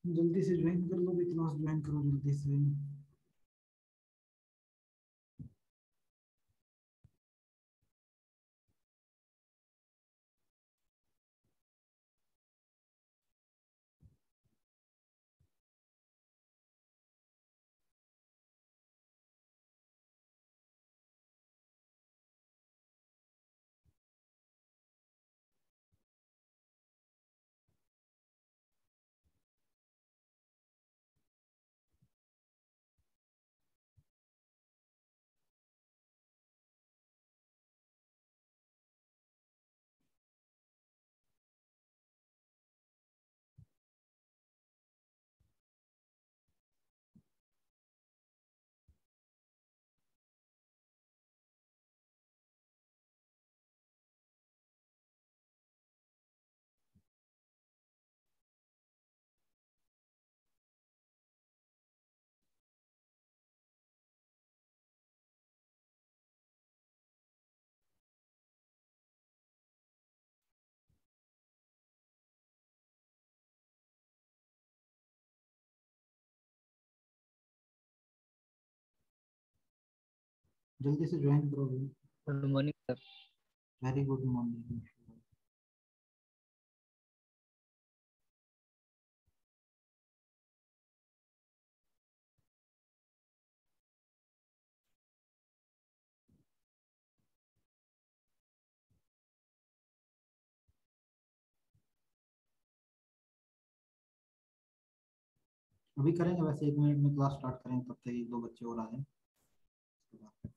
जल्दी से ज्वाइन कर लो भी, क्लास ज्वाइन करो जल्दी से। जल्दी से ज्वाइन करो भी। Good morning sir. Very good morning. अभी करेंगे वैसे, 1 मिनट में क्लास स्टार्ट करेंगे, तब तक 1-2 बच्चे और आ जाएं, उसके बाद करते हैं।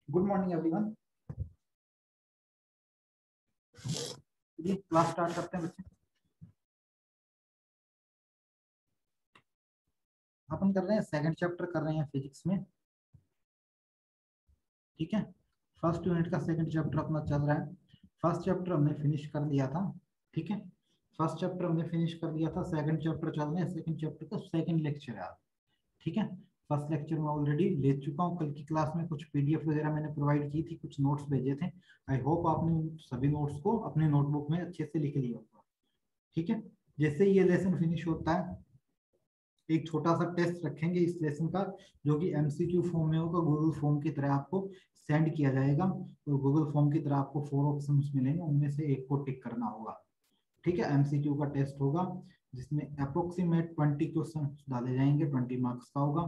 Good morning everyone. चलिए क्लास स्टार्ट करते हैं बच्चे। अपन कर रहे हैं सेकंड चैप्टर कर रहे हैं फिजिक्स में। ठीक है, फर्स्ट यूनिट का सेकंड चैप्टर अपना चल रहा है। फर्स्ट चैप्टर हमने फिनिश कर लिया था। ठीक है, फर्स्ट चैप्टर हमने फिनिश कर लिया था, सेकंड चैप्टर चल रहे हैं। सेकंड चैप्टर का सेकंड लेक्चर है आज। ठीक है, फर्स्ट लेक्चर में ऑलरेडी ले चुका हूँ। कल की क्लास में कुछ पीडीएफ वगैरह मैंने प्रोवाइड की थी, कुछ नोट्स भेजे थे। आई होप आपने उन सभी नोट्स को अपने नोटबुक में अच्छे से लिख लिया होगा। ठीक है, जैसे ये लेसन फिनिश होता है, एक छोटा सा टेस्ट रखेंगे इस लेसन का, जो कि एमसीक्यू फॉर्म में होगा, गूगल फॉर्म की तरह आपको सेंड किया जाएगा। तो गूगल फॉर्म की तरह आपको 4 ऑप्शंस मिलेंगे, उनमें से एक को टिक करना होगा। ठीक है, एमसीक्यू का टेस्ट होगा, जिसमें अप्रोक्सीमेट 20 क्वेश्चन डाले जाएंगे, 20 मार्क्स का होगा।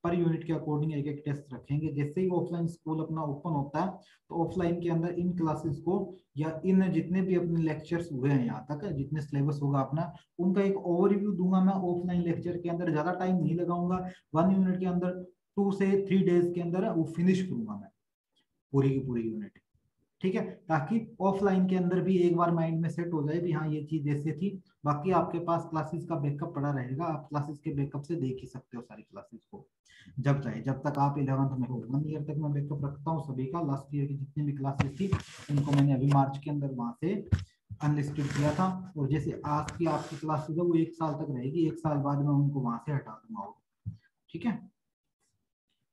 पर यूनिट के अकॉर्डिंग एक एक टेस्ट रखेंगे। जैसे ही ऑफलाइन स्कूल अपना ओपन होता है, तो ऑफलाइन के अंदर इन क्लासेस को, या इन जितने भी अपने लेक्चर्स हुए हैं यहाँ तक, जितने सिलेबस होगा अपना, उनका एक ओवरव्यू दूंगा मैं ऑफलाइन लेक्चर के अंदर। ज्यादा टाइम नहीं लगाऊंगा, 1 यूनिट के अंदर 2 से 3 डेज के अंदर वो फिनिश करूंगा मैं पूरी की पूरी यूनिट। ठीक है, ताकि ऑफलाइन के अंदर भी एक बार माइंड में सेट हो जाए भी हाँ ये चीज ऐसे थी। बाकी आपके पास क्लासेस का बैकअप पड़ा रहेगा, आप क्लासेस के बैकअप से देख ही सकते हो सारी क्लासेस को जब चाहे। जब तक आप 11th में हो, 1 ईयर तक मैं बैकअप रखता हूँ सभी का। लास्ट ईयर की जितनी भी क्लासेस थी, उनको मैंने अभी मार्च के अंदर वहां से अनलिस्टेड किया था। और जैसे आज की आपकी क्लासेस है वो 1 साल तक रहेगी, 1 साल बाद मैं उनको वहां से हटा दूंगा। ठीक है,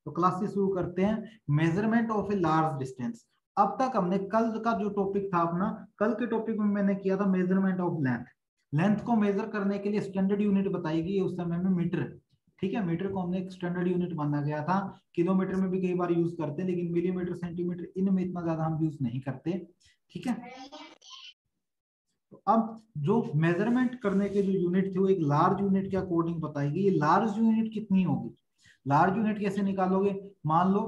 तो क्लासेस शुरू करते हैं। Measurement of a large distance. अब तक हमने कल का जो टॉपिक था अपना, कल के टॉपिक में मैंने किया था मेजरमेंट ऑफ लेंथ। लेंथ को मेजर करने के लिए स्टैंडर्ड यूनिट बताई गई उस समय में मीटर। ठीक है, मीटर को हमने एक स्टैंडर्ड यूनिट माना गया था। किलोमीटर में भी कई बार यूज करते हैं, लेकिन मिलीमीटर सेंटीमीटर इनमें इतना ज्यादा हम यूज नहीं करते। ठीक है। तो अब जो मेजरमेंट करने के जो यूनिट थी वो एक लार्ज यूनिट के अकॉर्डिंग बताई गई। ये लार्ज यूनिट कितनी होगी? लार्ज यूनिट कैसे निकालोगे? मान लो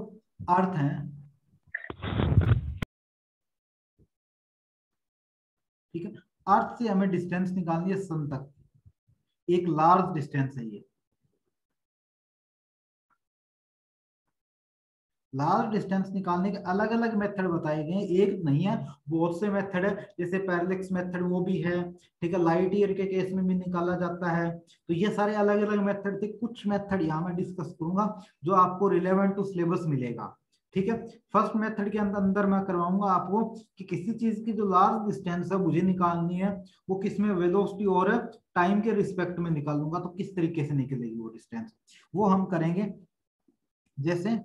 अर्थ है, ठीक है, अर्थ से हमें डिस्टेंस निकालनी है सन तक, एक लार्ज डिस्टेंस है ये। लार्ज डिस्टेंस निकालने के अलग अलग मेथड बताए गए हैं, एक नहीं है, बहुत से मेथड है। जैसे पैरेलैक्स मेथड वो भी है, ठीक है, लाइट ईयर के केस में भी निकाला जाता है। तो ये सारे अलग अलग मेथड थे। कुछ मेथड यहाँ मैं डिस्कस करूंगा जो आपको रिलेवेंट टू सिलेबस मिलेगा, ठीक है। फर्स्ट मेथड के अंदर मैं करवाऊंगा आपको कि किसी चीज की जो लार्ज डिस्टेंस है मुझे निकालनी है, वो किस में, वेलोसिटी और टाइम के रिस्पेक्ट में निकालूंगा। तो किस तरीके से निकलेगी वो डिस्टेंस, वो हम करेंगे। जैसे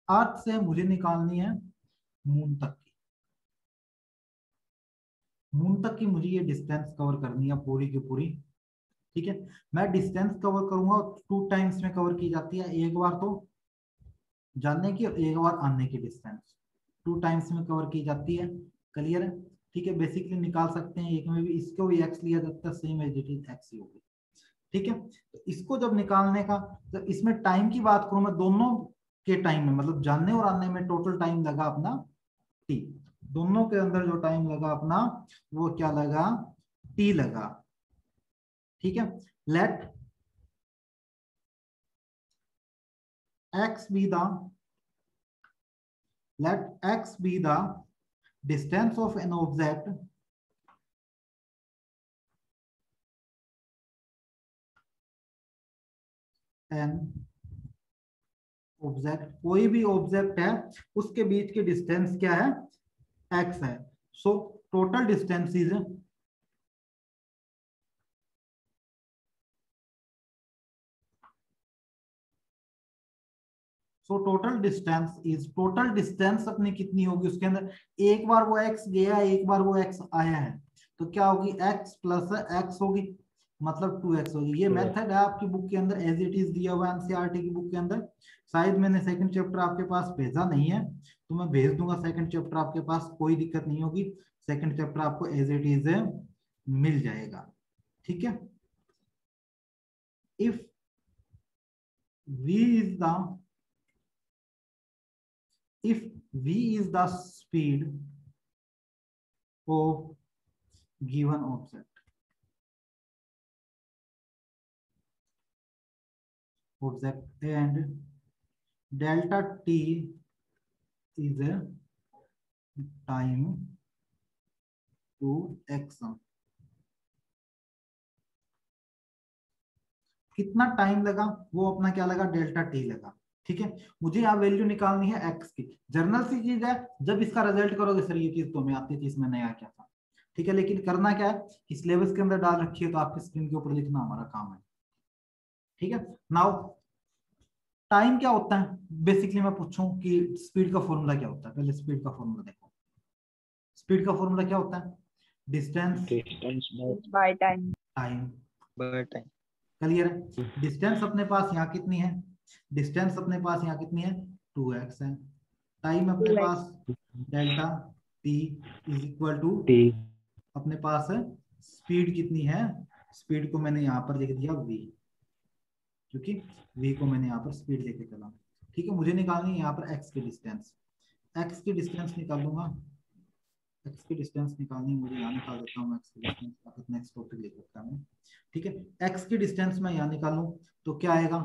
अर्थ से मुझे निकालनी है मून तक की, मून तक की मुझे ये डिस्टेंस कवर करनी है पूरी की पूरी, ठीक है। मैं डिस्टेंस कवर करूंगा, 2 टाइम्स में कवर की जाती है, एक बार तो जाने की और एक बार आने की डिस्टेंस 2 टाइम्स में कवर की जाती है। क्लियर है? ठीक है, बेसिकली निकाल सकते हैं, एक में भी इसको भी एक्स लिया जाता है, same as it is x ही होगी, ठीक है। तो इसको जब निकालने का, तो इसमें टाइम की बात करूं मैं, दोनों के टाइम में मतलब जानने और आने में टोटल टाइम लगा अपना टी, दोनों के अंदर जो टाइम लगा अपना वो क्या लगा, टी लगा, ठीक है। Let x be the, let x be the distance of an object an object, कोई भी ऑब्जेक्ट है उसके बीच की डिस्टेंस क्या है, एक्स है। So total distance is, so total distance is, total distance अपनी कितनी होगी उसके अंदर, एक बार वो एक्स गया, एक बार वो एक्स आया है, तो क्या होगी, एक्स प्लस एक्स होगी, मतलब 2x होगी। ये मेथड है आपकी बुक के अंदर, एज इट इज दिया हुआ एनसीईआरटी की बुक के अंदर। शायद मैंने सेकंड चैप्टर आपके पास भेजा नहीं है, तो मैं भेज दूंगा सेकंड चैप्टर आपके पास, कोई दिक्कत नहीं होगी। सेकंड चैप्टर आपको एज इट इज मिल जाएगा, ठीक है। If v is the, if v is the speed of given object and delta t is a time to x, कितना टाइम लगा वो अपना क्या लगा, डेल्टा टी लगा, ठीक है। मुझे यहाँ वैल्यू निकालनी है एक्स की, जर्नल सी चीज है, जब इसका रिजल्ट करोगे सर ये चीज तो मैं आती थी, इसमें नया क्या था, ठीक है। लेकिन करना क्या है कि सिलेबस के अंदर डाल रखी है, तो आपकी स्क्रीन के ऊपर लिखना हमारा काम है, ठीक है। नाउ टाइम क्या होता है, बेसिकली मैं पूछूं कि स्पीड का फॉर्मूला क्या होता है, पहले स्पीड का फॉर्मूला देखो। स्पीड का फॉर्मूला क्या होता है, distance by time, time, by time. Clear है? डिस्टेंस अपने पास यहाँ कितनी है, डिस्टेंस अपने पास यहाँ कितनी है, 2x है। टाइम अपने 2x, पास delta t is equal to, अपने पास है स्पीड कितनी है, स्पीड को मैंने यहाँ पर लिख दिया v, क्योंकि v को मैंने यहाँ पर स्पीड लेके चला, ठीक है। मुझे निकालनी है यहाँ पर x की डिस्टेंस, x की डिस्टेंस निकाल दूंगा, x की डिस्टेंस निकालनी है मुझे, यहाँ निकाल देता हूँ x की डिस्टेंस, नेक्स्ट टॉपिक लिख सकता हूँ, ठीक है। x की डिस्टेंस मैं यहाँ निकालूं तो क्या आएगा,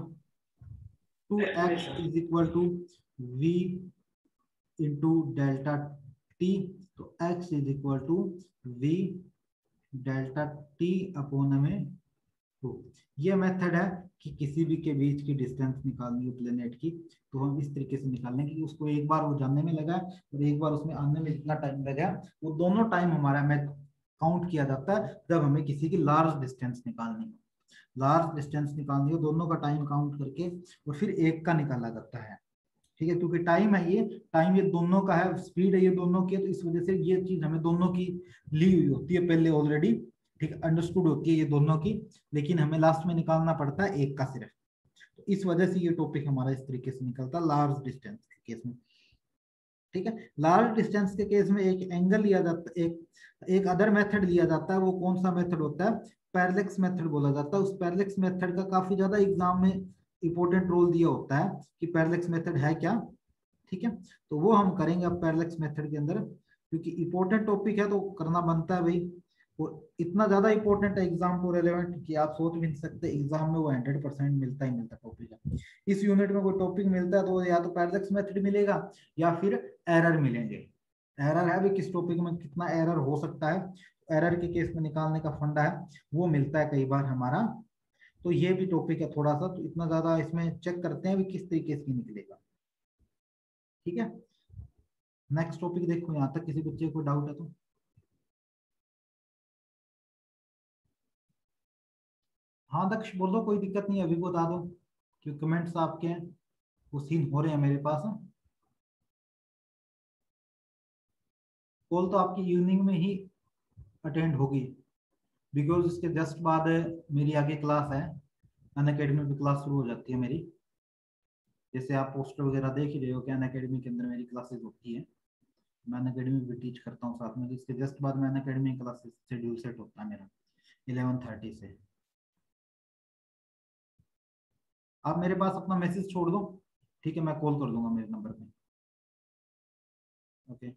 2x is equal to v into delta t, तो x is equal to v delta t upon में 2। ये मेथड है कि किसी भी के बीच की डिस्टेंस निकालनी हो प्लेनेट की, तो हम इस तरीके से निकाल लेंगे कि उसको एक बार वो जानने में लगा और एक बार उसमें आने में जितना टाइम लगा, वो दोनों टाइम हमारा में काउंट किया जाता है जब हमें किसी की लार्ज डिस्टेंस निकालनी हो। लार्ज डिस्टेंस निकालनी हो दोनों का टाइम काउंट करके और फिर एक का निकाला जाता है, ठीक है। क्योंकि टाइम है, ये टाइम ये दोनों का है, स्पीड है ये दोनों की, तो इस वजह से ये चीज हमें दोनों की ली हुई होती है पहले ऑलरेडी, ठीक है, अंडरस्टूड होती है ये दोनों की, लेकिन हमें लास्ट में निकालना पड़ता है एक का सिर्फ। तो इस वजह से ये टॉपिक हमारा इस तरीके से निकलता है लार्ज डिस्टेंस के केस में। ठीक है, लार्ज डिस्टेंस के केस में एक एंगल लिया जाता है, एक अदर मेथड लिया जाता है। वो कौन सा मेथड होता है? पैरेलैक्स मेथड बोला जाता है। उस पैरेलैक्स मेथड का काफी ज्यादा एग्जाम में इंपॉर्टेंट रोल दिया होता है कि पैरेलैक्स मेथड है क्या। ठीक है, तो वो हम करेंगे अब पैरेलैक्स मेथड के अंदर, क्योंकि इंपॉर्टेंट टॉपिक है तो करना बनता है भाई। वो इतना ज्यादा इंपॉर्टेंट है एग्जाम को रेलेवेंट कि आप सोच भी नहीं सकते, एग्जाम में वो 100% मिलता ही मिलता टॉपिक है। इस यूनिट में कोई टॉपिक मिलता है तो या तो पैरेलैक्स मेथड मिलेगा या फिर एरर मिलेंगे। एरर है भी किस टॉपिक में कितना एरर हो सकता है, एरर के केस में निकालने का फंडा है, वो मिलता है कई बार हमारा। तो ये भी टॉपिक है थोड़ा सा, तो इतना ज्यादा इसमें चेक करते हैं भी किस तरीके से निकलेगा। ठीक है, नेक्स्ट टॉपिक देखो, यहाँ तक किसी बच्चे को डाउट है तो। हाँ दक्ष बोलो, कोई दिक्कत नहीं है, अभी बता दो कि कमेंट्स आपके हैं वो सीन हो रहे हैं मेरे पास। कॉल तो आपकी इवनिंग में ही अटेंड होगी, बिकॉज इसके जस्ट बाद मेरी आगे क्लास है, अनअकैडमी पे क्लास शुरू हो जाती है मेरी। जैसे आप पोस्टर वगैरह देख ही रहे हो कि अनअकैडमी के अंदर मेरी क्लासेस होती है, मैं अनअकैडमी भी टीच करता हूँ साथ में। इसके जस्ट बाद मैं अनअकैडमी क्लासेस शेड्यूल सेट होता है मेरा 11:30 से। आप मेरे पास अपना मैसेज छोड़ दो, ठीक है, मैं कॉल कर दूंगा मेरे नंबर पे। ओके,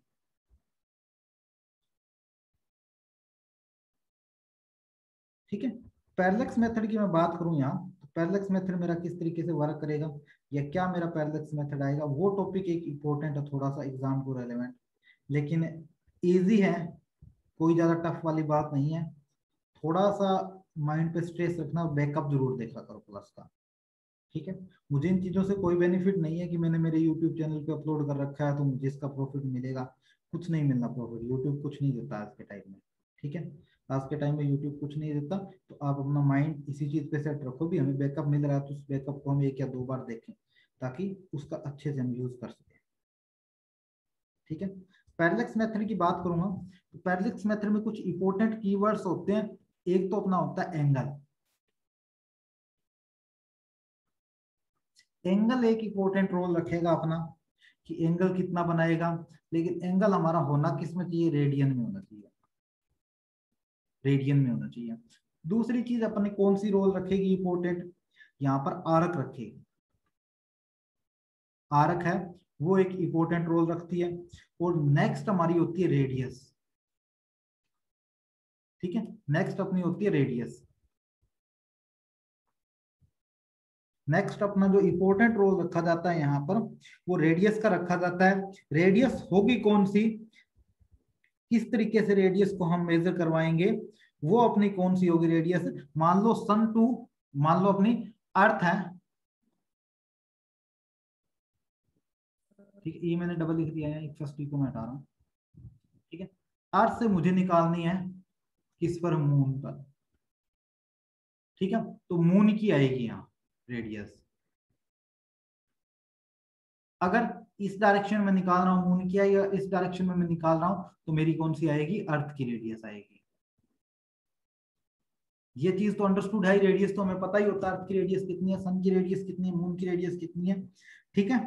ठीक है। पैरेलैक्स मेथड की मैं बात करूं यहाँ, तो पैरेलैक्स मेथड मेरा किस तरीके से वर्क करेगा या क्या मेरा पैरेलैक्स मेथड आएगा, वो टॉपिक एक इंपॉर्टेंट है थोड़ा सा एग्जाम को रेलेवेंट, लेकिन इजी है, कोई ज्यादा टफ वाली बात नहीं है। थोड़ा सा माइंड पे स्ट्रेस रखना, बैकअप जरूर देखा करो क्लास का। ठीक है, मुझे इन चीजों से कोई बेनिफिट नहीं है कि मैंने मेरे यूट्यूब चैनल पे अपलोड कर रखा है तो मुझे इसका प्रॉफिट मिलेगा, कुछ नहीं मिलना प्रॉफिट, यूट्यूब कुछ नहीं देता आज के टाइम में। ठीक है, आज के टाइम में यूट्यूब कुछ नहीं देता, तो आप अपना माइंड इसी चीज पे सेट रखो भी हमें बैकअप मिल रहा है तो उस बैकअप को हम 1 या 2 बार देखें ताकि उसका अच्छे से हम यूज कर सकें। ठीक है, पैरेलैक्स मेथड की बात करूंगा तो पैरेलैक्स मेथड में कुछ इंपॉर्टेंट कीवर्ड्स होते हैं। एक तो अपना होता है एंगल। एंगल एक इंपॉर्टेंट रोल रखेगा अपना कि एंगल कितना बनाएगा, लेकिन एंगल हमारा होना किस में चाहिए? रेडियन में होना चाहिए, रेडियन में होना चाहिए। दूसरी चीज अपने कौन सी रोल रखेगी इंपॉर्टेंट, यहाँ पर आर्क रखेगी। आर्क है वो एक इंपॉर्टेंट रोल रखती है। और नेक्स्ट हमारी होती है रेडियस। ठीक है, नेक्स्ट अपनी होती है रेडियस। नेक्स्ट अपना जो इंपॉर्टेंट रोल रखा जाता है यहाँ पर वो रेडियस का रखा जाता है। रेडियस होगी कौन सी, किस तरीके से रेडियस को हम मेजर करवाएंगे, वो अपनी कौन सी होगी रेडियस। मान लो सन टू, मान लो अपनी अर्थ है, ठीक है, ये मैंने डबल लिख दिया है, एक फर्स्ट को मैं हटा रहा हूँ। ठीक है, अर्थ से मुझे निकालनी है किस पर? मून पर। ठीक है, तो मून की आएगी यहाँ रेडियस। अगर इस डायरेक्शन में निकाल रहा हूं मून की आई, या इस डायरेक्शन में मैं निकाल रहा हूं तो मेरी कौन सी आएगी? अर्थ की रेडियस आएगी। ये चीज तो अंडरस्टूड है, रेडियस तो हमें पता ही होता है, अर्थ की रेडियस कितनी है, सन की रेडियस कितनी है, मून की रेडियस कितनी है। ठीक है,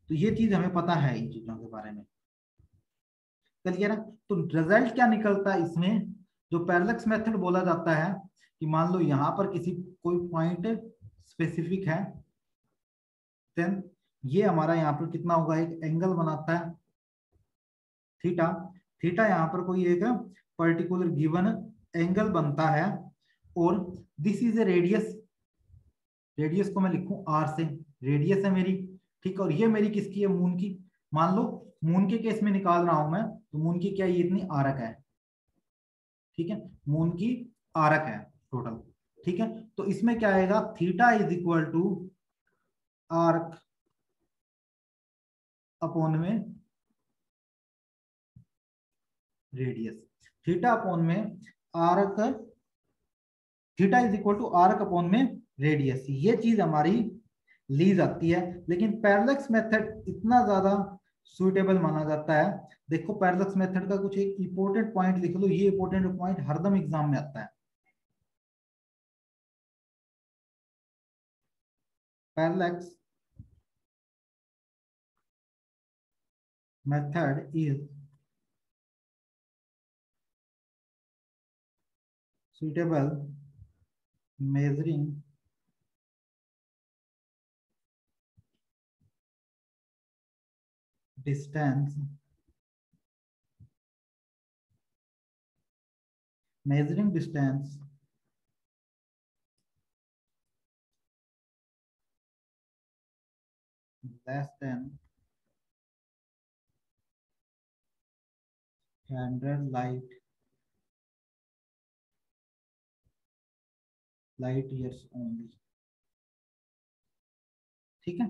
तो ये चीज हमें पता है इन चीजों के बारे में। क्लियर है? तो रिजल्ट क्या निकलता है इसमें, जो पैरेलैक्स मेथड बोला जाता है कि मान लो यहाँ पर किसी कोई पॉइंट स्पेसिफिक है, देन ये हमारा यहाँ पर कितना होगा, एक एंगल बनाता है थीटा। थीटा यहाँ पर कोई एक पर्टिकुलर गिवन एंगल बनता है, और this is a radius. Radius को मैं लिखूं आर से, रेडियस है मेरी। ठीक है, और ये मेरी किसकी है? मून की। मान लो मून के केस में निकाल रहा हूं मैं, तो मून की क्या, ये इतनी आरक है। ठीक है, मून की आरक है टोटल। ठीक है, तो इसमें क्या आएगा? Theta is equal to arc upon में रेडियस। थीटा अपॉन में arc, theta is equal to arc upon में रेडियस, ये चीज हमारी ली जाती है। लेकिन पैरेलैक्स मेथड इतना ज्यादा सुइटेबल माना जाता है। देखो पैरेलैक्स मेथड का कुछ एक इंपॉर्टेंट पॉइंट लिख लो, ये इंपॉर्टेंट पॉइंट हरदम एग्जाम में आता है। parallax method is suitable measuring distance less than 100 light years only। ठीक है,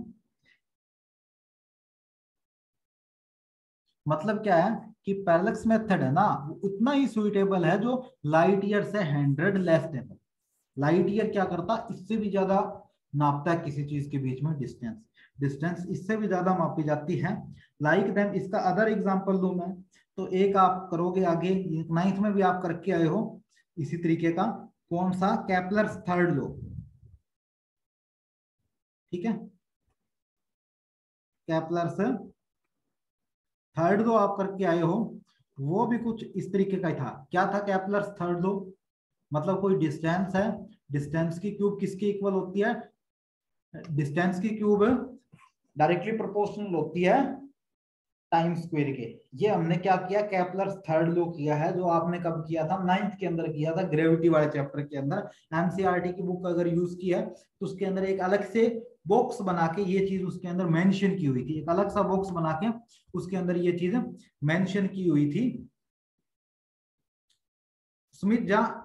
मतलब क्या है कि पैरेलक्स मेथड है ना वो उतना ही सुइटेबल है जो लाइट ईयर से 100 लेस देन। लाइट ईयर क्या करता, इससे भी ज्यादा नापता है किसी चीज के बीच में डिस्टेंस, डिस्टेंस इससे भी ज्यादा मापी जाती है। लाइक देम, इसका अदर एग्जांपल दूं मैं तो एक आप करोगे आगे 9th में भी आप करके आए हो इसी तरीके का, कौन सा, केपलर्स थर्ड लॉ। ठीक है, केपलर्स थर्ड लॉ आप करके आए हो, वो भी कुछ इस तरीके का ही था। क्या था केपलर्स थर्ड लॉ, मतलब कोई डिस्टेंस है, डिस्टेंस की क्यूब किसकी इक्वल होती है, डिस्टेंस की क्यूब डायरेक्टली प्रोपोर्शनल होती है टाइम स्क्वायर के। ये हमने क्या किया, केपलर्स थर्ड लॉ किया है, जो आपने कब किया था, 9th के अंदर किया था, ग्रेविटी वाले चैप्टर के अंदर। एनसीईआरटी की बुक अगर यूज किया तो उसके अंदर एक अलग से बॉक्स बना के ये चीज उसके अंदर मेंशन की हुई थी, एक अलग सा बॉक्स बना के उसके अंदर ये चीज मेंशन की हुई थी। सुमित जा,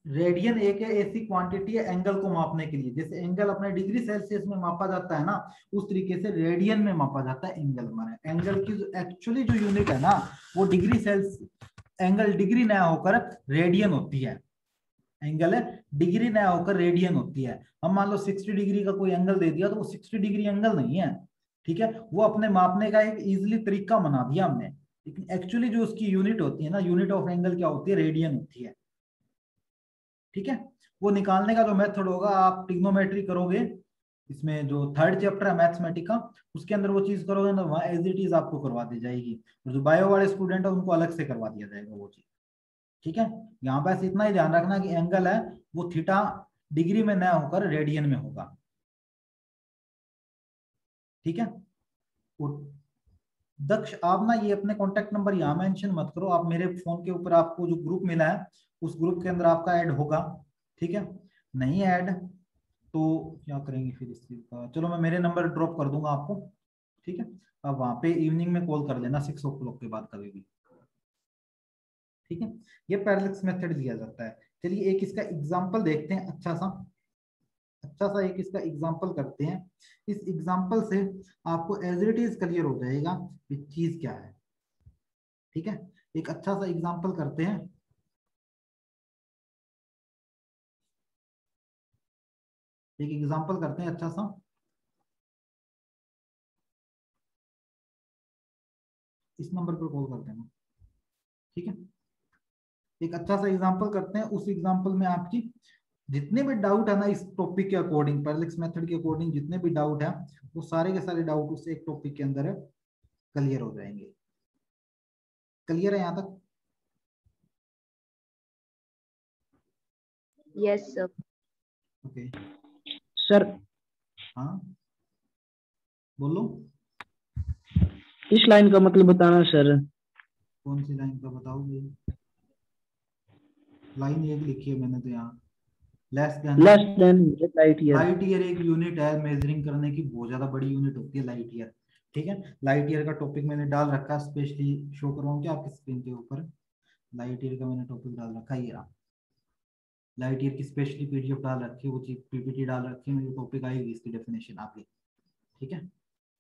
रेडियन एक ऐसी क्वांटिटी है एंगल को मापने के लिए, जैसे एंगल अपने डिग्री सेल्सियस में मापा जाता है ना, उस तरीके से रेडियन में मापा जाता है एंगल। हमारे एंगल की जो एक्चुअली जो यूनिट है ना वो डिग्री सेल्स, एंगल डिग्री ना होकर रेडियन होती है, एंगल है डिग्री ना होकर रेडियन होती है। हम मान लो 60 डिग्री का कोई एंगल दे दिया तो वो 60 डिग्री एंगल नहीं है, ठीक है, वो अपने मापने का एक इजिली तरीका बना दिया हमने, लेकिन एक्चुअली जो उसकी यूनिट होती है ना, यूनिट ऑफ एंगल क्या होती है, रेडियन होती है। ठीक है, वो निकालने का जो मेथड होगा, आप ट्रिग्नोमेट्री करोगे, इसमें जो थर्ड चैप्टर है मैथमेटिक्स का, उसके अंदर वो चीज करोगे ना, वहां एज इट इज आपको करवा दी जाएगी, और जो बायो वाले स्टूडेंट है उनको अलग से करवा दिया जाएगा वो चीज। ठीक है, यहाँ बस इतना ही ध्यान रखना कि एंगल है वो थीटा डिग्री में न होकर रेडियन में होगा। ठीक है, और दक्ष आप ना ये अपने कॉन्टेक्ट नंबर यहाँ मेंशन मत करो, आप मेरे फोन के ऊपर आपको जो ग्रुप मिला है उस ग्रुप के अंदर आपका ऐड होगा। ठीक है, नहीं ऐड तो क्या करेंगे फिर इस चीज का, चलो मैं मेरे नंबर ड्रॉप कर दूंगा आपको। ठीक है, अब वहां पे इवनिंग में कॉल कर लेना 6 o'clock के बाद कभी भी। ठीक है, ये पैरेलक्स मेथड दिया जाता है। चलिए एक इसका एग्जांपल देखते हैं, अच्छा सा एक इसका एग्जांपल करते हैं। इस एग्जांपल से आपको एज इट इज क्लियर हो जाएगा कि चीज क्या है। ठीक है, एक अच्छा सा एग्जांपल करते हैं। एक एग्जांपल करते हैं अच्छा सा, इस नंबर पर कॉल करते हैं। ठीक है, एक अच्छा सा एग्जांपल करते हैं, उस एग्जांपल में आपकी जितने भी डाउट है ना इस टॉपिक के अकॉर्डिंग, पैरेलक्स मेथड के अकॉर्डिंग जितने भी डाउट है वो सारे के सारे डाउट उस एक टॉपिक के अंदर क्लियर हो जाएंगे। क्लियर है यहाँ तक? Yes, sir. ओके, सर हाँ बोलो, इस लाइन का मतलब बताना सर। कौन सी लाइन का बताओगे? लाइन एक लिखी है मैंने तो यहाँ, less than light year. Light year एक यूनिट है मेजरिंग करने की, बहुत ज्यादा बड़ी यूनिट होती है लाइट ईयर। ठीक है, लाइट ईयर का टॉपिक मैंने डाल रखा है, स्पेशली शो करवाऊँ क्या आपकी स्क्रीन के ऊपर, लाइट ईयर का मैंने टॉपिक डाल रखा है, ये लाइट ईयर की स्पेशली पीडीएफ डाल रखी है, वो चीज पीपीटी डाल रखी है, मेरी टॉपिक आएगी इसकी डेफिनेशन आगे। ठीक है,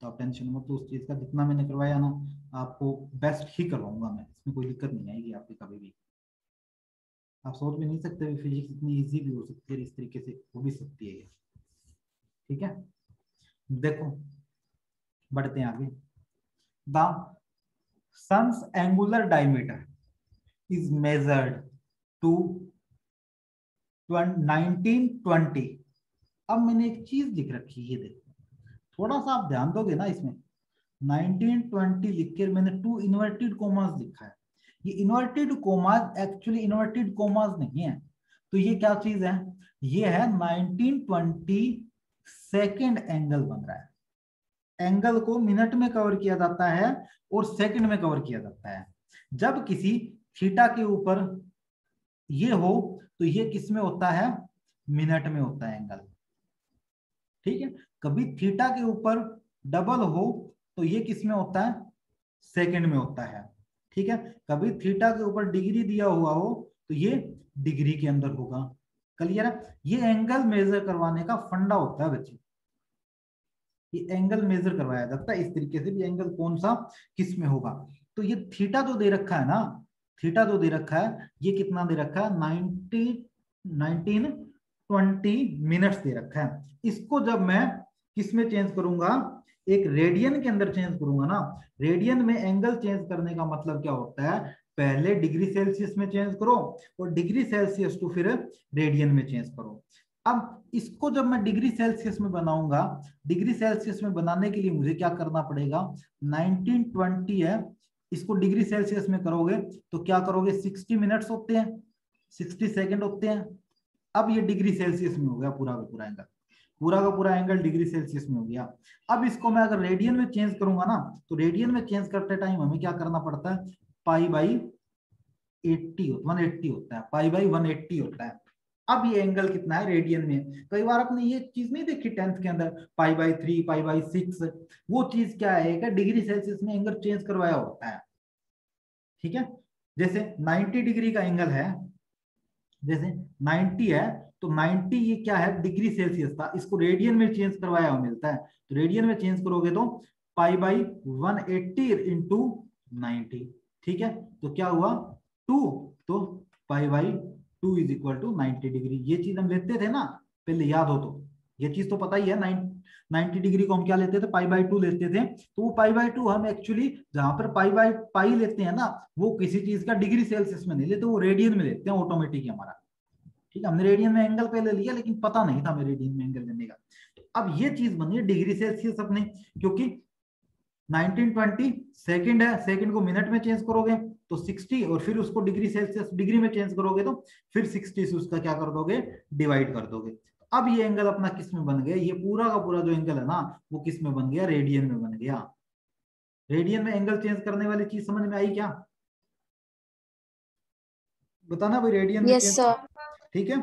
तो आप टेंशन मत, तो उस चीज का जितना मैंने करवाया ना आपको बेस्ट ही करवाऊंगा मैं, इसमें कोई दिक्कत नहीं आएगी आपकी कभी भी। आप सोच भी नहीं सकते फिजिक्स इतनी इजी भी हो सकती है, इस तरीके से हो भी सकती है ये। ठीक है, देखो बढ़ते हैं आगे। The sun's angular diameter is measured to 1920। अब मैंने एक चीज लिख रखी है, ये देखो थोड़ा सा आप ध्यान दोगे ना इसमें 1920 लिख के मैंने 2 इन्वर्टेड कोमास लिखा है। ये inverted commas actually inverted commas नहीं है, तो ये क्या चीज है, ये है 1920 सेकेंड एंगल बन रहा है। एंगल को मिनट में कवर किया जाता है और सेकंड में कवर किया जाता है। जब किसी थीटा के ऊपर ये हो तो ये किस में होता है, मिनट में होता है एंगल, ठीक है। कभी थीटा के ऊपर डबल हो तो ये किस में होता है, सेकंड में होता है, ठीक है। कभी थीटा के ऊपर डिग्री दिया हुआ हो तो ये डिग्री के अंदर होगा। क्लियर है। ये एंगल मेजर करवाने का फंडा होता है बच्चे, ये एंगल मेजर करवाया जाता है इस तरीके से भी, एंगल कौन सा किस में होगा। तो ये थीटा जो दे रखा है ना, थीटा जो दे रखा है ये कितना दे रखा है, 1920 मिनट्स दे रखा है। इसको जब मैं किस में चेंज करूंगा, एक रेडियन के अंदर चेंज करूंगा ना, रेडियन में एंगल चेंज करने का मतलब क्या होता है, पहले डिग्री सेल्सियस में चेंज करो और डिग्री सेल्सियस टू फिर रेडियन में चेंज करो। अब इसको जब मैं डिग्री सेल्सियस में बनाऊंगा, डिग्री सेल्सियस में बनाने के लिए मुझे क्या करना पड़ेगा, 1920 है, इसको डिग्री सेल्सियस में करोगे तो क्या करोगे, 60 मिनट्स होते हैं, 60 सेकंड होते हैं। अब ये डिग्री सेल्सियस में हो गया पूरा का पूरा एंगल, पूरा का पूरा एंगल डिग्री सेल्सियस में हो गया। अब इसको मैं अगर रेडियन में चेंज करूंगा ना, तो रेडियन में चेंज करते टाइम हमें क्या करना पड़ता है, पाई बाई 180 होता है, पाई बाई 180 होता है। अब ये एंगल कितना है रेडियन में, कई बार आपने ये चीज नहीं देखी 10th के अंदर, पाई बाई 3, पाई बाई 6, वो चीज क्या है, डिग्री सेल्सियस में एंगल चेंज करवाया होता है, ठीक है। जैसे 90 डिग्री का एंगल है, जैसे 90 है तो 90 ये क्या है, डिग्री सेल्सियस था, इसको रेडियन में चेंज करवाया हुआ मिलता है, तो रेडियन में चेंज करोगे तो पाई बाई 180 इंटू 90, ठीक है। तो क्या हुआ 2, तो pi by 2 is equal to 90 degree. ये चीज हम लेते थे ना पहले, याद हो तो, ये चीज तो पता ही है, 90 डिग्री को हम क्या लेते थे, पाई बाई 2 लेते थे। तो वो पाई बाई 2 हम एक्चुअली जहां पर पाई बाई पाई लेते हैं ना, वो किसी चीज का डिग्री सेल्सियस में नहीं लेते, वो रेडियन में लेते हैं ऑटोमेटिक हमारा, ठीक है। हमने रेडियन में एंगल पहले लिया लेकिन पता नहीं था हमें रेडियन में एंगल लेने का। तो अब ये चीज बनी है डिग्री सेल्सियस अपने, क्योंकि 1920 सेकंड है, सेकंड को मिनट में चेंज करोगे तो 60, और फिर उसको डिग्री सेल्सियस डिग्री में चेंज करोगे तो फिर 60 से उसका क्या कर दोगे, डिवाइड कर दोगे। अब ये एंगल अपना किस में बन गया, ये पूरा का पूरा जो एंगल है ना वो किस में बन गया, रेडियन में बन गया। रेडियन में एंगल चेंज करने वाली चीज समझ में आई क्या, बताना भाई, रेडियन में Yes, चेंज, sir. ठीक है।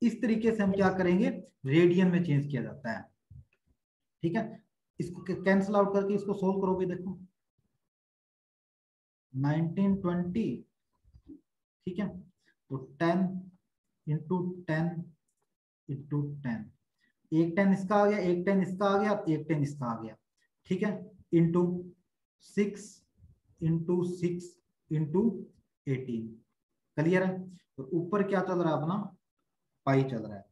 इस तरीके से हम क्या करेंगे, रेडियन में चेंज किया जाता है, ठीक है। इसको कैंसिल आउट करके इसको सोल्व करोगे, देखो 1920, ठीक है, तो 10 इंटू 10 इंटू 10, एक 10 इसका आ गया, एक 10 इसका आ गया, एक 10 इसका आ गया, ठीक है, इंटू 6 इंटू 6 इंटू 18। क्लियर है। तो ऊपर क्या चल रहा है अपना, पाई चल रहा है,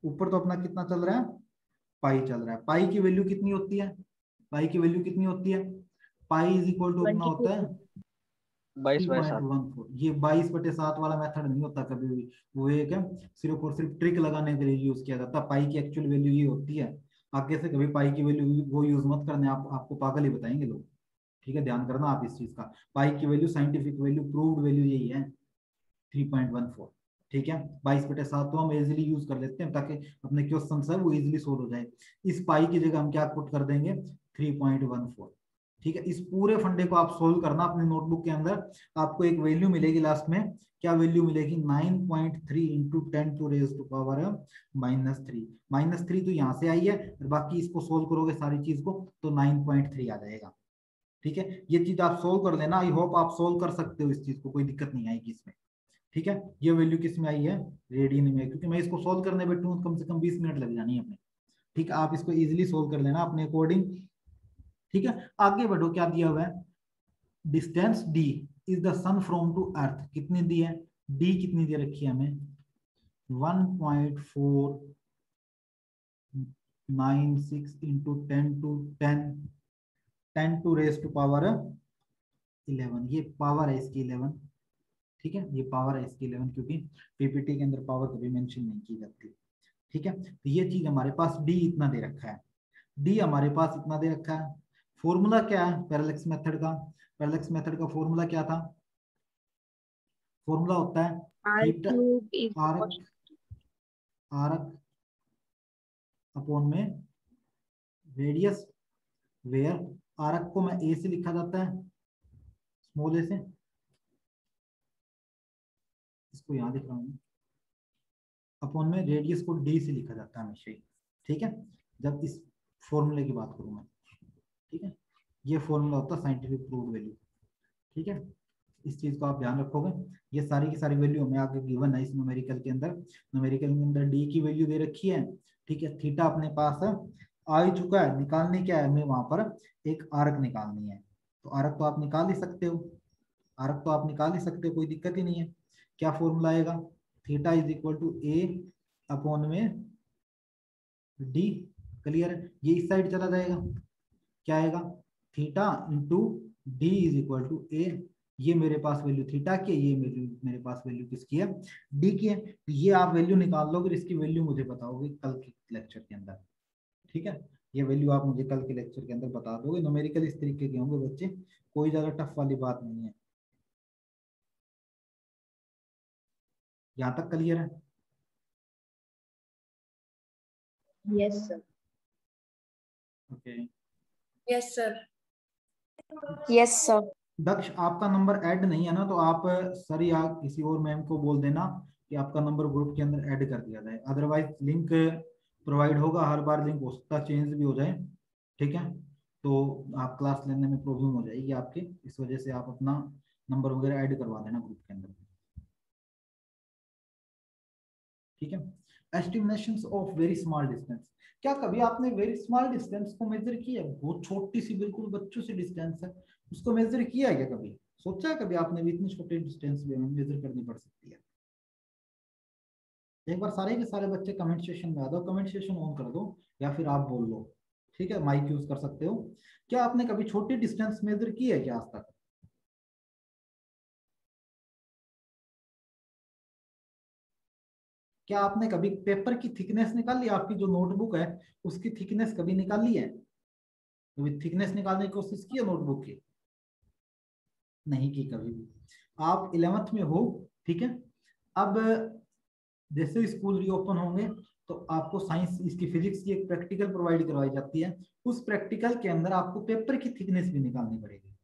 ऊपर तो अपना कितना चल रहा है, पाई चल रहा है। पाई की वैल्यू कितनी होती है, पाई की वैल्यू कितनी होती है, पाई इज इक्वल टू अपना होता है 22/7। 3.14। ये 22/7 वाला मेथड नहीं होता कभी भी, वो एक है सिर्फ और सिर्फ ट्रिक लगाने के लिए यूज किया जाता है। पाई की एक्चुअल वैल्यू ये होती है, आगे से कभी पाई की वैल्यू वो यूज मत करने, आपको पागल ही बताएंगे लोग, ठीक है। ध्यान करना आप इस चीज का, पाई की value scientific value proved value यही है 3.14, ठीक है। 22/7 तो हम इजिली यूज कर लेते हैं ताकि अपने क्वेश्चन है वो इजिली सोल्व हो जाए। इस पाई की जगह हम क्या पुट कर देंगे 3.14, ठीक है। इस पूरे फंडे को आप सोल्व करना अपनी नोटबुक के अंदर, आपको एक वैल्यू मिलेगी लास्ट में, क्या वैल्यू मिलेगी 9.3 into 10 to raise to power -3। -3 तो यहाँ से आई है, और बाकी इसको सोल्व करोगे सारी चीज को तो 9.3 आ जाएगा, ठीक है। ये चीज आप सोल्व कर लेना, आई होप आप सोल्व कर सकते हो इस चीज को, कोई दिक्कत नहीं आएगी इसमें, ठीक है। ये वैल्यू किस में आई है, रेडियन में, क्योंकि मैं इसको सोल्व करने बैठूं कम से कम 20 मिनट लग जानी है अपने, ठीक है। आप इसको इजीली सोल्व कर लेना अपने अकॉर्डिंग, ठीक है। आगे बढ़ो, क्या दिया हुआ है, distance d is the sun from to earth, कितनी दी है, d कितनी दे रखी है हमें 1.496 into 10 to raise to power 11, ये पावर है इसकी 11, ठीक है। ये पावर है इसकी 11, क्योंकि पीपीटी के अंदर पावर कभी मेंशन नहीं की जाती, ठीक है। तो ये चीज हमारे पास d इतना दे रखा है। डी हमारे पास इतना दे रखा है। फॉर्मूला क्या है पैरेलैक्स मेथड का? पैरेलैक्स मेथड का फॉर्मूला क्या था? फॉर्मूला होता है R theta cube is arc arc upon में रेडियस, वेयर आरक को मैं ए से लिखा जाता है, स्मॉल ए से, इसको यहां लिख रहा हूं, अपॉन में रेडियस को डी से लिखा जाता है हमेशा ही, ठीक है, जब इस फॉर्मूले की बात करूं मैं, ठीक है। ये फॉर्मूला होता है साइंटिफिक प्रूव्ड वैल्यू, ठीक है। इस चीज को आप ध्यान रखोगे। ये सारी की सारी वैल्यू हमें आगे गिवन है इस न्यूमेरिकल के अंदर। न्यूमेरिकल के अंदर डी की वैल्यू दे रखी है, ठीक है। थीटा अपने पास आ ही चुका है, निकालने क्या है हमें वहां पर, एक आर्क निकालनी है। तो आर्क तो आप निकाल ही सकते हो, आर्क तो आप निकाल ही सकते हो, कोई दिक्कत ही नहीं है। क्या फॉर्मूला आएगा? Theta is equal to A upon में डी। क्लियर है? ये इस साइड चला जाएगा, क्या आएगा? Theta into D is equal to A. ये मेरे पास वैल्यू थीटा की है, ये मेरे पास वैल्यू किसकी है? डी की है। तो ये आप वैल्यू निकाल लोगे, इसकी वैल्यू मुझे बताओगे कल के लेक्चर के अंदर, ठीक है। ये वैल्यू आप मुझे कल के लेक्चर के अंदर बता दोगे। न्यूमेरिकल इस तरीके के होंगे बच्चे, कोई ज्यादा टफ वाली बात नहीं है। यहाँ तक क्लियर है? yes sir. Okay. Yes sir. Yes sir. दक्ष आपका नंबर ऐड नहीं है ना, तो आप सर या किसी और मैम को बोल देना कि आपका नंबर ग्रुप के अंदर ऐड कर दिया जाए। अदरवाइज लिंक प्रोवाइड होगा, हर बार लिंक हो सकता है चेंज भी हो जाए, ठीक है। तो आप क्लास लेने में प्रॉब्लम हो जाएगी आपके, इस वजह से आप अपना नंबर वगैरह ऐड करवा देना ग्रुप के अंदर, ठीक है। Estimations of very small distance. क्या कभी आपने वेरी स्मॉल डिस्टेंस को मेजर किया है? बहुत छोटी सी बिल्कुल बच्चों से डिस्टेंस है, उसको मेजर किया है क्या कभी? सोचा है कभी आपने भी इतनी छोटे डिस्टेंस भी हमें मेजर करनी पड़ सकती है? एक बार सारे के सारे बच्चे कमेंट सेक्शन में आ जाओ, कमेंट सेक्शन ऑन कर दो या फिर आप बोल लो, ठीक है, माइक यूज कर सकते हो। क्या आपने कभी छोटी डिस्टेंस मेजर की है क्या आज तक? क्या आपने कभी पेपर की थिकनेस निकाली? आपकी जो नोटबुक है उसकी थिकनेस कभी निकाली है? कभी थिकनेस निकालने की कोशिश की है नोटबुक की? नहीं की कभी भी। आप 11th में हो, ठीक है। अब जैसे स्कूल रीओपन होंगे तो आपको साइंस इसकी फिजिक्स की एक प्रैक्टिकल प्रोवाइड करवाई जाती है। उस प्रैक्टिकल के अंदर आपको पेपर की थिकनेस भी निकालनी पड़ेगी।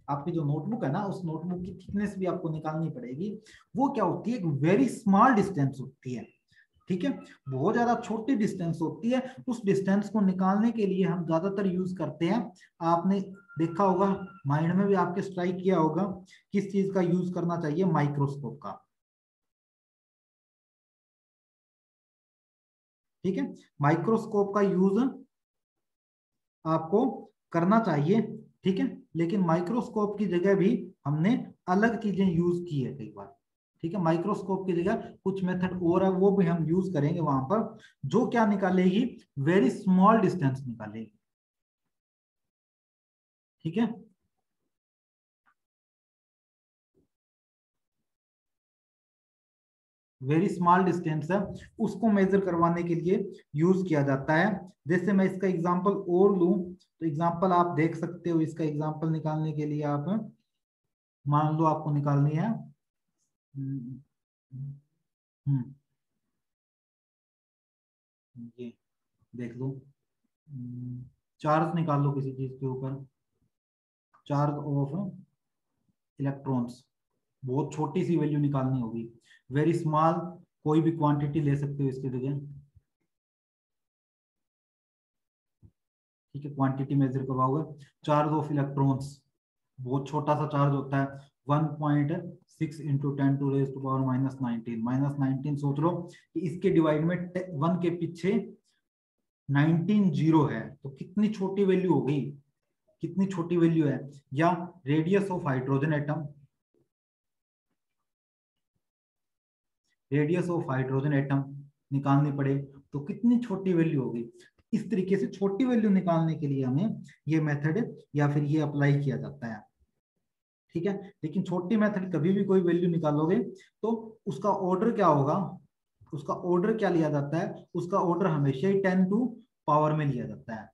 आपकी जो नोटबुक है ना, उस नोटबुक की थिकनेस भी आपको निकालनी पड़ेगी। वो क्या होती है? एक वेरी स्मॉल डिस्टेंस होती है, ठीक है, बहुत ज्यादा छोटी डिस्टेंस होती है। उस डिस्टेंस को निकालने के लिए हम ज्यादातर यूज करते हैं, आपने देखा होगा, माइंड में भी आपके स्ट्राइक किया होगा, किस चीज का यूज करना चाहिए? माइक्रोस्कोप का, ठीक है। माइक्रोस्कोप का यूज आपको करना चाहिए, ठीक है। लेकिन माइक्रोस्कोप की जगह भी हमने अलग चीजें यूज की है कई बार, ठीक है। माइक्रोस्कोप की जगह कुछ मेथड और है, वो भी हम यूज करेंगे वहां पर, जो क्या निकालेगी? वेरी स्मॉल डिस्टेंस निकालेगी, ठीक है। वेरी स्मॉल डिस्टेंस है, उसको मेजर करवाने के लिए यूज किया जाता है। जैसे मैं इसका एग्जांपल और लूं तो एग्जांपल आप देख सकते हो। इसका एग्जांपल निकालने के लिए आप मान लो आपको निकालनी है, ये देख लो, चार्ज निकाल लो किसी चीज के ऊपर, चार्ज ऑफ इलेक्ट्रॉन्स। बहुत छोटी सी वैल्यू निकालनी होगी, वेरी स्मॉल, कोई भी क्वांटिटी ले सकते हो इसके जगह, ठीक है। क्वांटिटी मेजर करवाओगे, चार्ज ऑफ इलेक्ट्रॉन्स, बहुत छोटा सा चार्ज होता है, 1.6 into 10 to raise to power -19। -19 सोच लो कि इसके डिवाइड में 1 के पीछे 19 जीरो है, तो कितनी छोटी वैल्यू होगी? कितनी छोटी वैल्यू है? या radius of hydrogen atom, radius of hydrogen atom निकालनी पड़े तो कितनी छोटी वैल्यू होगी? इस तरीके से छोटी वैल्यू निकालने के लिए हमें ये मेथड या फिर ये अप्लाई किया जाता है, ठीक है। लेकिन छोटी मेथड कभी भी कोई वैल्यू निकालोगे तो उसका ऑर्डर क्या होगा? उसका ऑर्डर क्या लिया जाता है? उसका ऑर्डर हमेशा ही 10 टू पावर में लिया जाता है,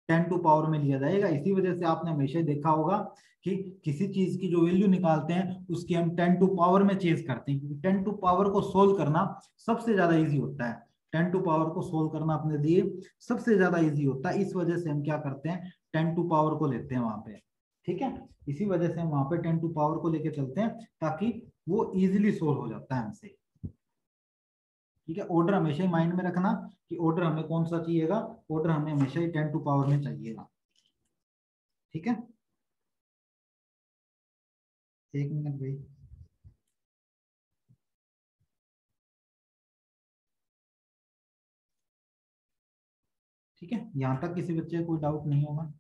10 टू पावर में लिया जाएगा। इसी वजह से आपने हमेशा देखा होगा कि किसी चीज की जो वैल्यू निकालते हैं उसकी हम 10 टू पावर में चेंज करते हैं, क्योंकि 10 टू पावर को सोल्व करना सबसे ज्यादा इजी होता है। 10 टू पावर को सोल्व करना अपने लिए सबसे ज्यादा इजी होता है। इस वजह से हम क्या करते हैं, 10 टू पावर को लेते हैं वहां पे, ठीक है। इसी वजह से हम वहां पे 10 टू पावर को लेके चलते हैं ताकि वो इजीली सोल्व हो जाता है हमसे, ठीक है। ऑर्डर हमेशा ही माइंड में रखना कि ऑर्डर हमें कौन सा चाहिएगा, ऑर्डर हमें हमेशा ही 10 टू पावर में चाहिएगा, ठीक है। एक मिनट भाई, ठीक है। यहां तक किसी बच्चे को कोई डाउट नहीं होगा।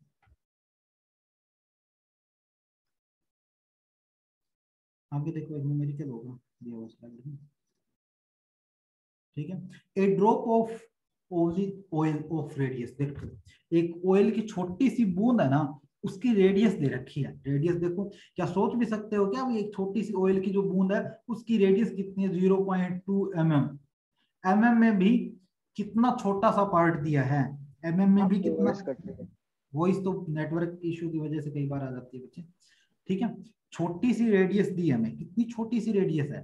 आगे देखो एक न्यूमेरिकल होगा दिया हुआ स्लाइड में, ठीक है। A drop of oil of radius, देखो एक ऑयल की छोटी सी बूंद है ना, उसकी रेडियस दे रखी है। रेडियस देखो, क्या सोच भी सकते हो क्या, एक छोटी सी ऑयल की जो बूंद है उसकी रेडियस कितनी है, 0.2 mm। mm में भी कितना छोटा सा पार्ट दिया है, mm में भी कितना, वॉइस तो नेटवर्क इशू की वजह से कई बार आ जाती है बच्चे, ठीक है। छोटी सी रेडियस दी हमें, कितनी छोटी सी रेडियस है,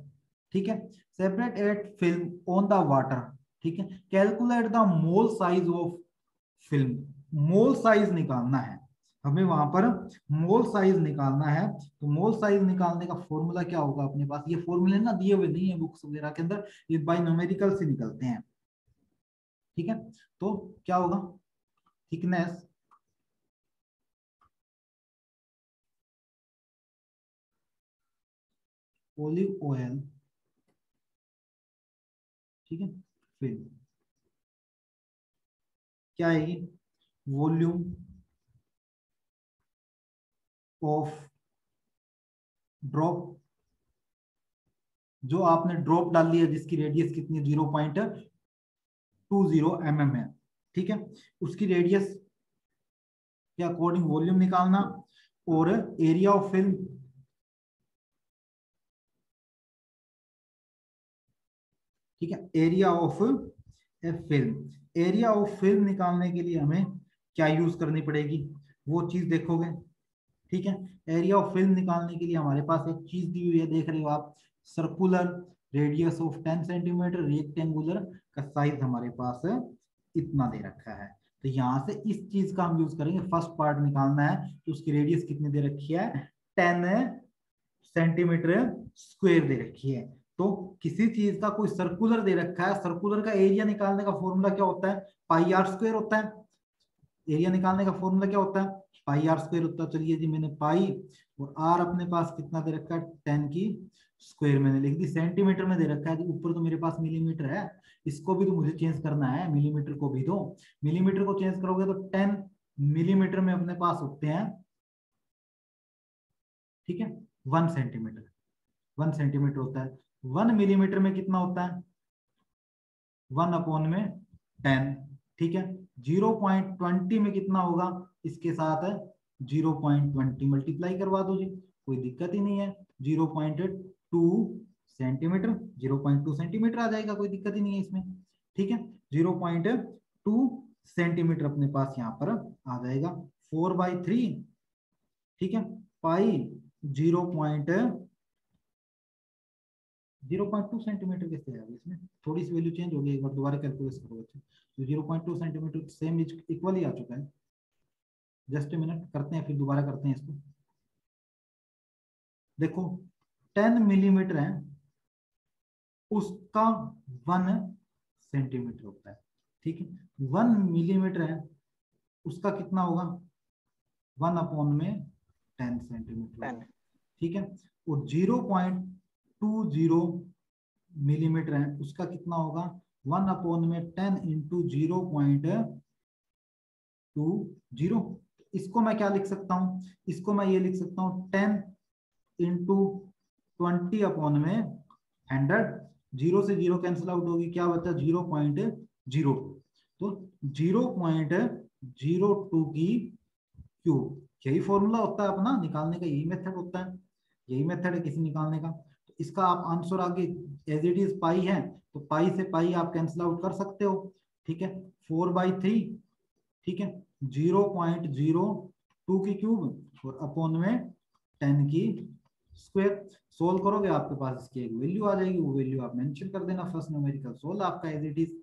ठीक है। Separate at film on the water, ठीक है। Calculate the mole size of film, mole size निकालना है हमें, वहां पर मोल साइज निकालना है। तो मोल साइज निकालने का फॉर्मूला क्या होगा अपने पास, ये फॉर्मूले ना दिए हुए नहीं है बुक्स वगैरह के अंदर, ये बाय न्यूमेरिकल से निकलते हैं, ठीक है। तो क्या होगा, थिकनेस ऑलिव ऑयल, ठीक है, फिल्म क्या आएगी, वॉल्यूम ऑफ ड्रॉप, जो आपने ड्रॉप डाल लिया जिसकी रेडियस कितनी 0.20 mm है, ठीक है। उसकी रेडियस के अकॉर्डिंग वॉल्यूम निकालना, और एरिया ऑफ फिल्म, ठीक है, area of A film. Area of film निकालने के लिए हमें क्या यूज करनी पड़ेगी वो चीज देखोगे, ठीक है। एरिया ऑफ फिल्म निकालने के लिए हमारे पास एक चीज दी हुई है, देख रहे हो आप, circular radius of 10 centimetre, rectangular का साइज हमारे पास इतना दे रखा है। तो यहाँ से इस चीज का हम यूज करेंगे, फर्स्ट पार्ट निकालना है तो उसकी रेडियस कितनी दे रखी है, 10 सेंटीमीटर स्क्वायर दे रखी है। तो किसी चीज का कोई सर्कुलर दे रखा है, सर्कुलर का एरिया निकालने का फॉर्मूला क्या होता है, पाई आर स्क्वायर होता है। एरिया निकालने का फॉर्मूला क्या होता है, पाई आर स्क्वायर होता है। चलिए जी, मैंने पाई और आर अपने पास कितना दे रखा है, 10 की स्क्वायर मैंने लिख दी, सेंटीमीटर में दे रखा है, ऊपर तो मेरे पास मिलीमीटर है, इसको भी तो मुझे चेंज करना है, मिलीमीटर को भी दो, मिलीमीटर को चेंज करोगे तो 10 मिलीमीटर में अपने पास होते हैं, ठीक है, 1 सेंटीमीटर, 1 सेंटीमीटर होता है। 1 मिलीमीटर में कितना होता है, 1/10, ठीक है। 0.20 में कितना होगा, इसके साथ 0.20 मल्टीप्लाई करवा दो जी, कोई दिक्कत ही नहीं है। 0.2 सेंटीमीटर, 0.2 सेंटीमीटर आ जाएगा, कोई दिक्कत ही नहीं है इसमें, ठीक है। 0.2 सेंटीमीटर अपने पास यहाँ पर आ जाएगा। 4/3, ठीक है, पाई 0.2 सेंटीमीटर कैसे है, इसमें थोड़ी सी वैल्यू चेंज हो गई, एक बार दोबारा कैलकुलेट करो बच्चे। तो 0.2 सेंटीमीटर सेम इक्वल ही आ चुका है। जस्ट ए मिनट करते हैं, फिर दोबारा करते हैं इसको। देखो 10 मिलीमीटर है, उसका 1 सेंटीमीटर होता है, ठीक है। 1 मिलीमीटर है, उसका कितना होगा, 1/10 सेंटीमीटर, ठीक है। और 0.20 मिलीमीटर है, उसका कितना होगा, 1/10 इंटू 0.20। इसको मैं क्या लिख सकता हूं, इसको मैं ये लिख सकता हूं 10 इंटू 20/100। 0 से 0 कैंसिल आउट होगी, क्या बचा 0.02। तो 0.02 की क्यूब, यही फॉर्मूला होता है अपना निकालने का, यही मेथड होता है, यही मेथड है किसी निकालने का। तो इसका आप आंसर आगे एज इट इज पाई है, तो पाई से पाई आप कैंसिल आउट कर सकते हो, ठीक है। 4/3, ठीक है, 0.02 की क्यूब और अपॉन में 10 की स्क्वायर। सोल्व करोगे आपके पास इसकी एक वैल्यू आ जाएगी, वो वैल्यू आप मेंशन कर देना। फर्स्ट न्यूमेरिकल सोल्व आपका एज इट इज।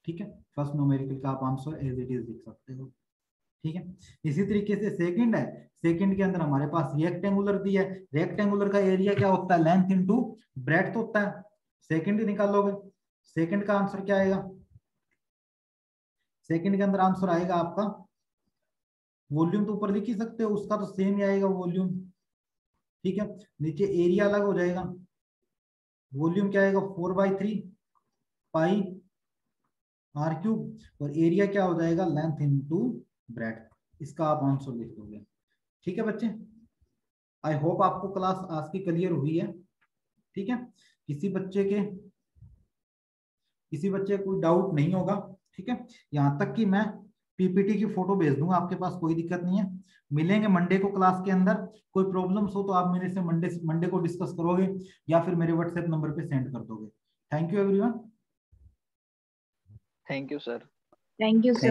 ठीक है, फर्स्ट न्यूमेरिकल का आप आंसर एज इट इज लिख सकते हो। ठीक है, इसी तरीके से सेकंड है। सेकंड के अंदर हमारे पास रेक्टेंगुलर दिया है। रेक्टेंगुलर का एरिया क्या होता है? लेंथ इनटू ब्रेड्थ होता है। सेकंड निकालोगे, सेकंड का आंसर क्या आएगा? सेकंड के अंदर आंसर आएगा आपका, वॉल्यूम तो ऊपर लिख ही सकते हो, उसका तो सेम ही आएगा वॉल्यूम। ठीक है, नीचे एरिया अलग हो जाएगा, वॉल्यूम क्या आएगा? 4/3 पाई आर क्यूब, और एरिया क्या हो जाएगा? Length into breadth. इसका आप आंसर लिख दोगे। ठीक है बच्चे, आई होप आपको क्लास आज की क्लियर हुई है। ठीक है, किसी बच्चे कोई डाउट नहीं होगा। ठीक है, यहाँ तक कि मैं पीपीटी की फोटो भेज दूंगा आपके पास, कोई दिक्कत नहीं है। मिलेंगे मंडे को क्लास के अंदर। कोई प्रॉब्लम्स हो तो आप मेरे से मंडे को डिस्कस करोगे या फिर मेरे व्हाट्सएप नंबर पे सेंड कर दोगे। Thank you everyone. Thank you sir. Thank you, sir.